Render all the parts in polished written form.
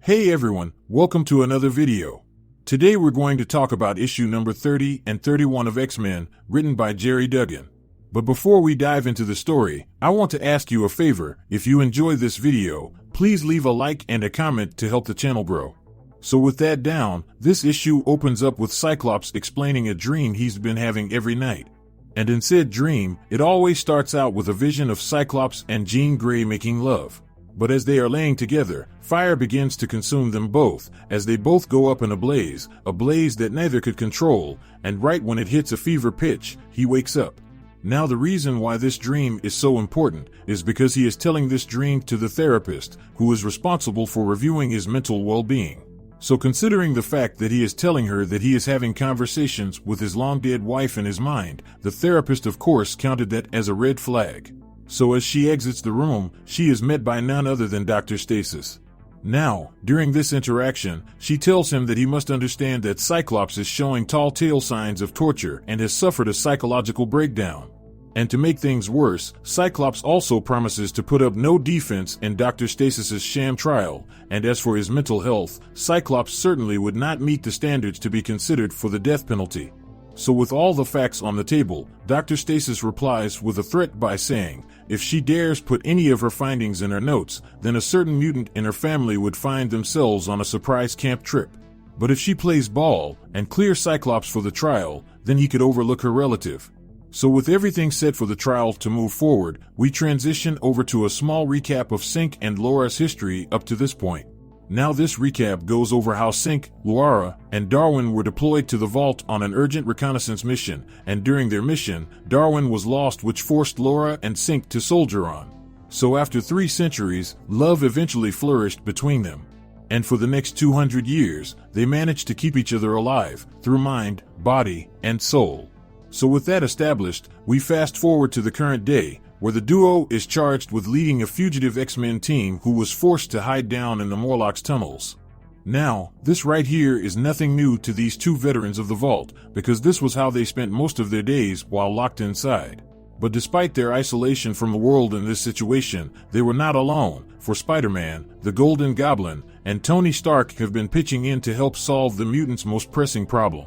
Hey everyone, welcome to another video. Today we're going to talk about issue number 30 and 31 of X-Men, written by Jerry Duggan. But before we dive into the story, I want to ask you a favor. If you enjoy this video, please leave a like and a comment to help the channel grow. So with that down, this issue opens up with Cyclops explaining a dream he's been having every night. And in said dream, it always starts out with a vision of Cyclops and Jean Grey making love. But as they are laying together, fire begins to consume them both, as they both go up in a blaze that neither could control, and right when it hits a fever pitch, he wakes up. Now the reason why this dream is so important is because he is telling this dream to the therapist, who is responsible for reviewing his mental well-being. So considering the fact that he is telling her that he is having conversations with his long-dead wife in his mind, the therapist of course counted that as a red flag. So as she exits the room, she is met by none other than Dr. Stasis. Now, during this interaction, she tells him that he must understand that Cyclops is showing telltale signs of torture and has suffered a psychological breakdown. And to make things worse, Cyclops also promises to put up no defense in Dr. Stasis's sham trial, and as for his mental health, Cyclops certainly would not meet the standards to be considered for the death penalty. So with all the facts on the table, Dr. Stasis replies with a threat by saying, if she dares put any of her findings in her notes, then a certain mutant in her family would find themselves on a surprise camp trip. But if she plays ball and clears Cyclops for the trial, then he could overlook her relative. So with everything set for the trial to move forward, we transition over to a small recap of Synch and Laura's history up to this point. Now this recap goes over how Synch, Laura, and Darwin were deployed to the vault on an urgent reconnaissance mission, and during their mission, Darwin was lost, which forced Laura and Synch to soldier on. So after 3 centuries, love eventually flourished between them. And for the next 200 years, they managed to keep each other alive, through mind, body, and soul. So with that established, we fast forward to the current day, where the duo is charged with leading a fugitive X-Men team who was forced to hide down in the Morlocks tunnels. Now, this right here is nothing new to these two veterans of the vault, because this was how they spent most of their days while locked inside. But despite their isolation from the world in this situation, they were not alone, for Spider-Man, the Golden Goblin, and Tony Stark have been pitching in to help solve the mutants' most pressing problem.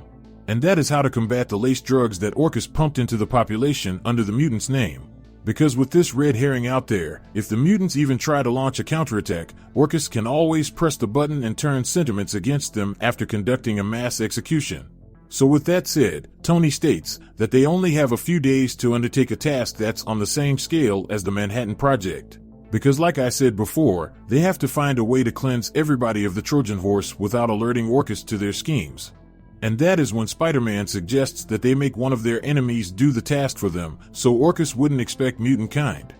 And that is how to combat the laced drugs that Orchis pumped into the population under the mutants' name. Because with this red herring out there, if the mutants even try to launch a counterattack, Orchis can always press the button and turn sentiments against them after conducting a mass execution. So with that said, Tony states that they only have a few days to undertake a task that's on the same scale as the Manhattan Project. Because like I said before, they have to find a way to cleanse everybody of the Trojan horse without alerting Orchis to their schemes. And that is when Spider-Man suggests that they make one of their enemies do the task for them, so Orchis wouldn't expect mutant kind.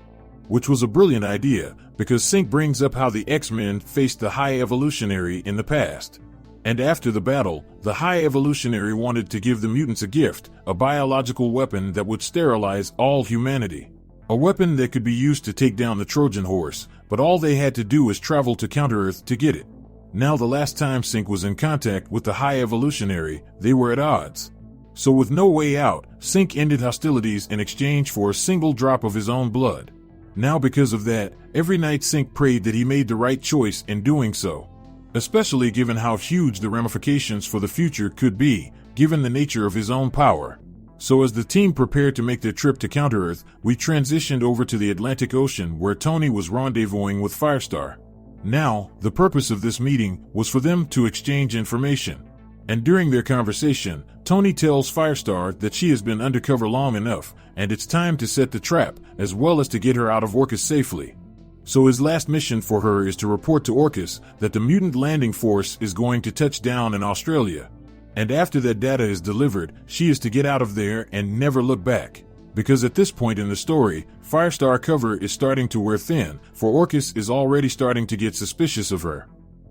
Which was a brilliant idea, because Synch brings up how the X-Men faced the High Evolutionary in the past. And after the battle, the High Evolutionary wanted to give the mutants a gift, a biological weapon that would sterilize all humanity. A weapon that could be used to take down the Trojan horse, but all they had to do was travel to Counter-Earth to get it. Now the last time Synch was in contact with the High Evolutionary, they were at odds. So with no way out, Synch ended hostilities in exchange for a single drop of his own blood. Now because of that, every night Synch prayed that he made the right choice in doing so. Especially given how huge the ramifications for the future could be, given the nature of his own power. So as the team prepared to make their trip to Counter-Earth, we transitioned over to the Atlantic Ocean where Tony was rendezvousing with Firestar. Now, the purpose of this meeting was for them to exchange information. And during their conversation, Tony tells Firestar that she has been undercover long enough, and it's time to set the trap, as well as to get her out of Orchis safely. So his last mission for her is to report to Orchis that the mutant landing force is going to touch down in Australia. And after that data is delivered, she is to get out of there and never look back. Because at this point in the story, Firestar cover is starting to wear thin, for Orchis is already starting to get suspicious of her.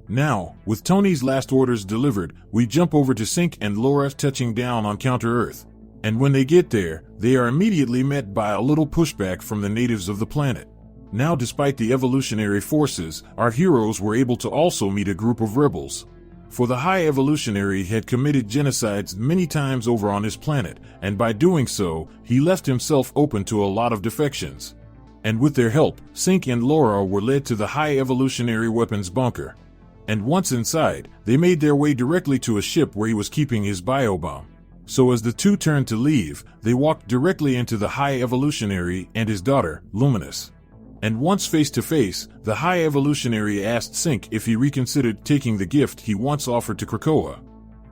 Now, with Tony's last orders delivered, we jump over to Synch and Laura touching down on Counter-Earth. And when they get there, they are immediately met by a little pushback from the natives of the planet. Now despite the evolutionary forces, our heroes were able to also meet a group of rebels. For the High Evolutionary had committed genocides many times over on his planet, and by doing so, he left himself open to a lot of defections. And with their help, Synch and Laura were led to the High Evolutionary weapons bunker. And once inside, they made their way directly to a ship where he was keeping his biobomb. So as the two turned to leave, they walked directly into the High Evolutionary and his daughter, Luminous. And once face to face, the High Evolutionary asked Synch if he reconsidered taking the gift he once offered to Krakoa,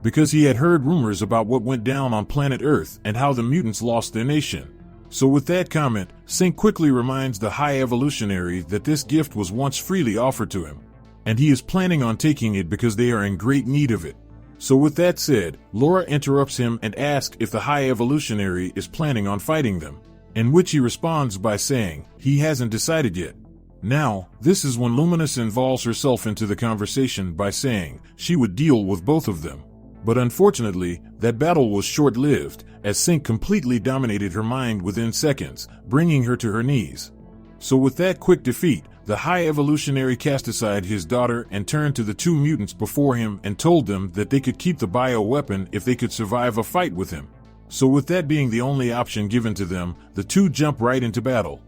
because he had heard rumors about what went down on planet Earth and how the mutants lost their nation. So with that comment, Synch quickly reminds the High Evolutionary that this gift was once freely offered to him, and he is planning on taking it because they are in great need of it. So with that said, Laura interrupts him and asks if the High Evolutionary is planning on fighting them, in which he responds by saying he hasn't decided yet. Now, this is when Luminous involves herself into the conversation by saying she would deal with both of them. But unfortunately, that battle was short-lived, as Synch completely dominated her mind within seconds, bringing her to her knees. So with that quick defeat, the High Evolutionary cast aside his daughter and turned to the two mutants before him and told them that they could keep the bioweapon if they could survive a fight with him. So with that being the only option given to them, the two jump right into battle.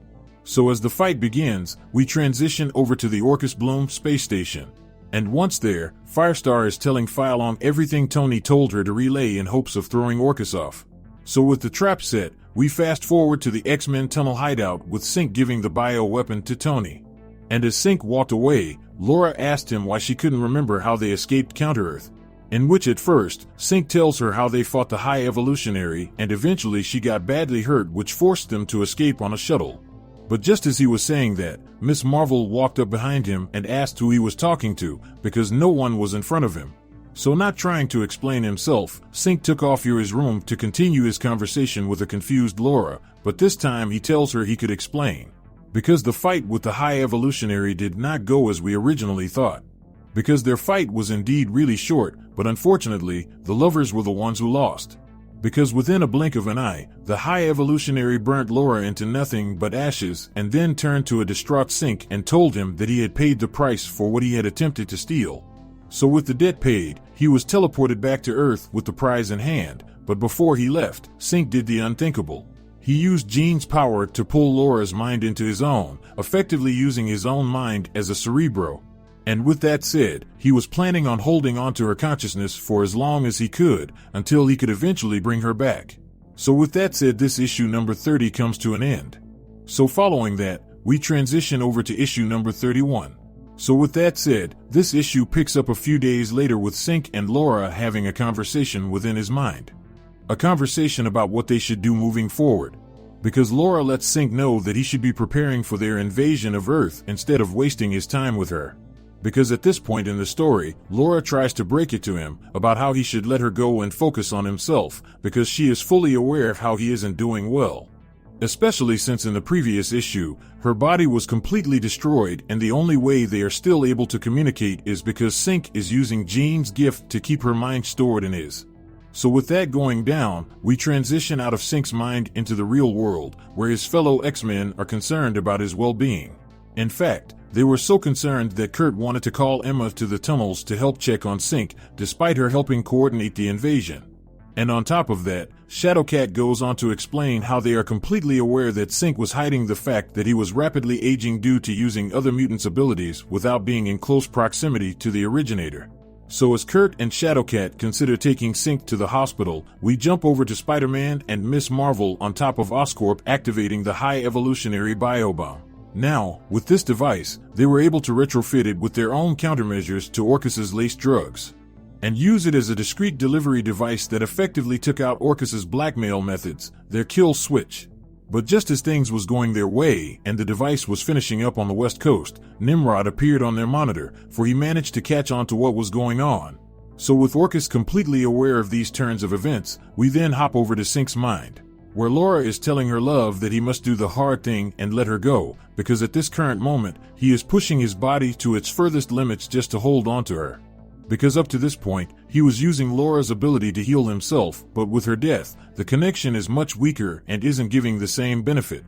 So as the fight begins, we transition over to the Orchis Bloom space station. And once there, Firestar is telling Phylon everything Tony told her to relay in hopes of throwing Orchis off. So with the trap set, we fast forward to the X-Men tunnel hideout with Synch giving the bioweapon to Tony. And as Synch walked away, Laura asked him why she couldn't remember how they escaped Counter-Earth, in which at first, Synch tells her how they fought the High Evolutionary and eventually she got badly hurt, which forced them to escape on a shuttle. But just as he was saying that, Miss Marvel walked up behind him and asked who he was talking to, because no one was in front of him. So not trying to explain himself, Synch took off to his room to continue his conversation with a confused Laura, but this time he tells her he could explain. Because the fight with the High Evolutionary did not go as we originally thought. Because their fight was indeed really short, but unfortunately, the lovers were the ones who lost. Because within a blink of an eye, the High Evolutionary burnt Laura into nothing but ashes and then turned to a distraught Synch and told him that he had paid the price for what he had attempted to steal. So with the debt paid, he was teleported back to Earth with the prize in hand, but before he left, Synch did the unthinkable. He used Jean's power to pull Laura's mind into his own, effectively using his own mind as a cerebro. And with that said, he was planning on holding on to her consciousness for as long as he could, until he could eventually bring her back. So with that said, this issue number 30 comes to an end. So following that, we transition over to issue number 31. So with that said, this issue picks up a few days later with Synch and Laura having a conversation within his mind. A conversation about what they should do moving forward. Because Laura lets Synch know that he should be preparing for their invasion of Earth instead of wasting his time with her. Because at this point in the story, Laura tries to break it to him about how he should let her go and focus on himself, because she is fully aware of how he isn't doing well. Especially since in the previous issue, her body was completely destroyed and the only way they are still able to communicate is because Synch is using Jean's gift to keep her mind stored in his. So with that going down, we transition out of Synch's mind into the real world, where his fellow X-Men are concerned about his well-being. In fact, they were so concerned that Kurt wanted to call Emma to the tunnels to help check on Synch, despite her helping coordinate the invasion. And on top of that, Shadowcat goes on to explain how they are completely aware that Synch was hiding the fact that he was rapidly aging due to using other mutants' abilities without being in close proximity to the originator. So as Kurt and Shadowcat consider taking Synch to the hospital, we jump over to Spider-Man and Miss Marvel on top of Oscorp activating the High Evolutionary biobomb. Now, with this device, they were able to retrofit it with their own countermeasures to Orchis's laced drugs, and use it as a discrete delivery device that effectively took out Orchis's blackmail methods, their kill switch. But just as things was going their way and the device was finishing up on the West Coast, Nimrod appeared on their monitor, for he managed to catch on to what was going on. So with Orchis completely aware of these turns of events, we then hop over to Synch's mind, where Laura is telling her love that he must do the hard thing and let her go, because at this current moment, he is pushing his body to its furthest limits just to hold on to her. Because up to this point, he was using Laura's ability to heal himself, but with her death, the connection is much weaker and isn't giving the same benefit.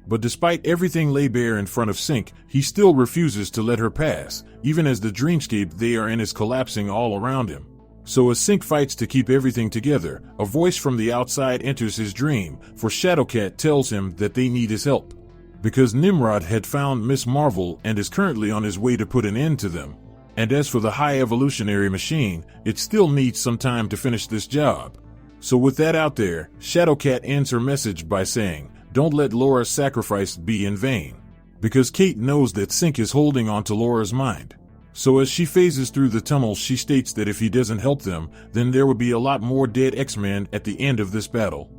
But despite everything lay bare in front of Synch, he still refuses to let her pass, even as the dreamscape they are in is collapsing all around him. So as Synch fights to keep everything together, a voice from the outside enters his dream, for Shadowcat tells him that they need his help. Because Nimrod had found Miss Marvel and is currently on his way to put an end to them. And as for the High Evolutionary machine, it still needs some time to finish this job. So with that out there, Shadowcat ends her message by saying, "Don't let Laura's sacrifice be in vain." Because Kate knows that Synch is holding on to Laura's mind. So as she phases through the tunnel, she states that if he doesn't help them, then there would be a lot more dead X-Men at the end of this battle.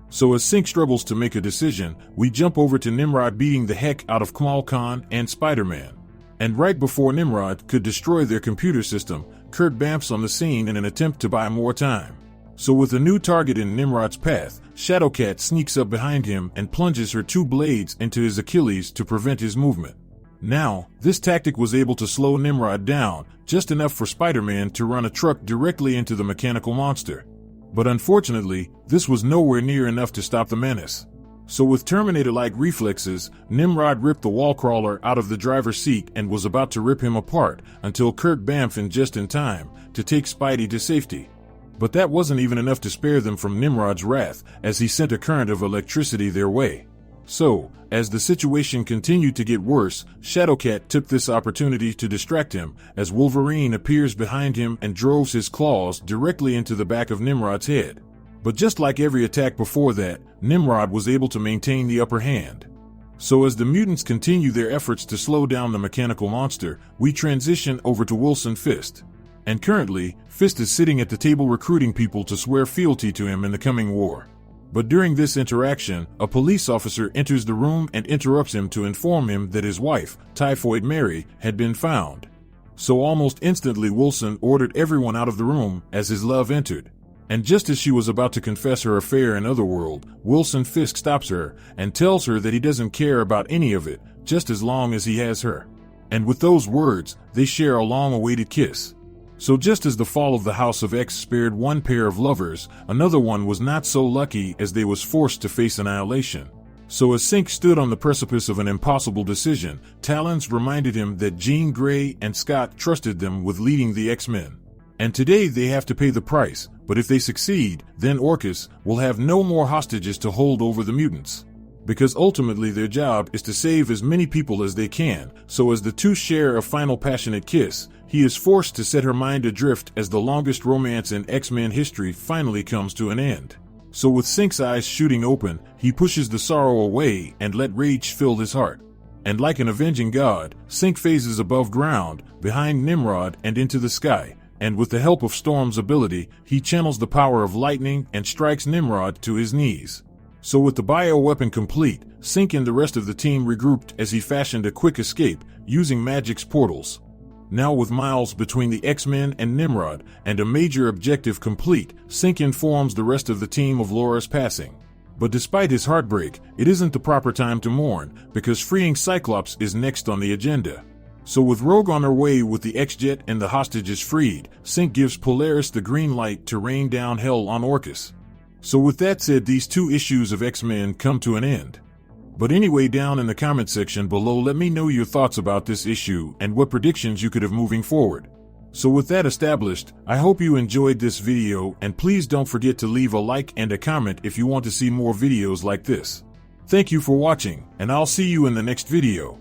So as Synch struggles to make a decision, we jump over to Nimrod beating the heck out of Kamal Khan and Spider-Man. And right before Nimrod could destroy their computer system, Kurt bamfs on the scene in an attempt to buy more time. So with a new target in Nimrod's path, Shadowcat sneaks up behind him and plunges her 2 blades into his Achilles to prevent his movement. Now, this tactic was able to slow Nimrod down, just enough for Spider-Man to run a truck directly into the mechanical monster. But unfortunately, this was nowhere near enough to stop the menace. So with Terminator-like reflexes, Nimrod ripped the wall crawler out of the driver's seat and was about to rip him apart until Kurt bamfed in just in time to take Spidey to safety. But that wasn't even enough to spare them from Nimrod's wrath, as he sent a current of electricity their way. So, as the situation continued to get worse, Shadowcat took this opportunity to distract him, as Wolverine appears behind him and drives his claws directly into the back of Nimrod's head. But just like every attack before that, Nimrod was able to maintain the upper hand. So as the mutants continue their efforts to slow down the mechanical monster, we transition over to Wilson Fisk. And currently, Fisk is sitting at the table recruiting people to swear fealty to him in the coming war. But during this interaction, a police officer enters the room and interrupts him to inform him that his wife, Typhoid Mary, had been found. So almost instantly Wilson ordered everyone out of the room as his love entered. And just as she was about to confess her affair in Otherworld, Wilson Fisk stops her and tells her that he doesn't care about any of it, just as long as he has her. And with those words, they share a long-awaited kiss. So just as the fall of the House of X spared one pair of lovers, another one was not so lucky as they was forced to face annihilation. So as Synch stood on the precipice of an impossible decision, Talons reminded him that Jean Grey and Scott trusted them with leading the X-Men. And today they have to pay the price, but if they succeed, then Orchis will have no more hostages to hold over the mutants. Because ultimately their job is to save as many people as they can, so as the two share a final passionate kiss, he is forced to set her mind adrift as the longest romance in X-Men history finally comes to an end. So with Synch's eyes shooting open, he pushes the sorrow away and let rage fill his heart. And like an avenging god, Synch phases above ground, behind Nimrod and into the sky, and with the help of Storm's ability, he channels the power of lightning and strikes Nimrod to his knees. So with the bioweapon complete, Synch and the rest of the team regrouped as he fashioned a quick escape, using Magic's portals. Now with miles between the X-Men and Nimrod, and a major objective complete, Synch informs the rest of the team of Laura's passing. But despite his heartbreak, it isn't the proper time to mourn, because freeing Cyclops is next on the agenda. So with Rogue on her way with the X-Jet and the hostages freed, Synch gives Polaris the green light to rain down hell on Orchis. So with that said, these 2 issues of X-Men come to an end. But anyway, down in the comment section below, let me know your thoughts about this issue and what predictions you could have moving forward. So with that established, I hope you enjoyed this video, and please don't forget to leave a like and a comment if you want to see more videos like this. Thank you for watching, and I'll see you in the next video.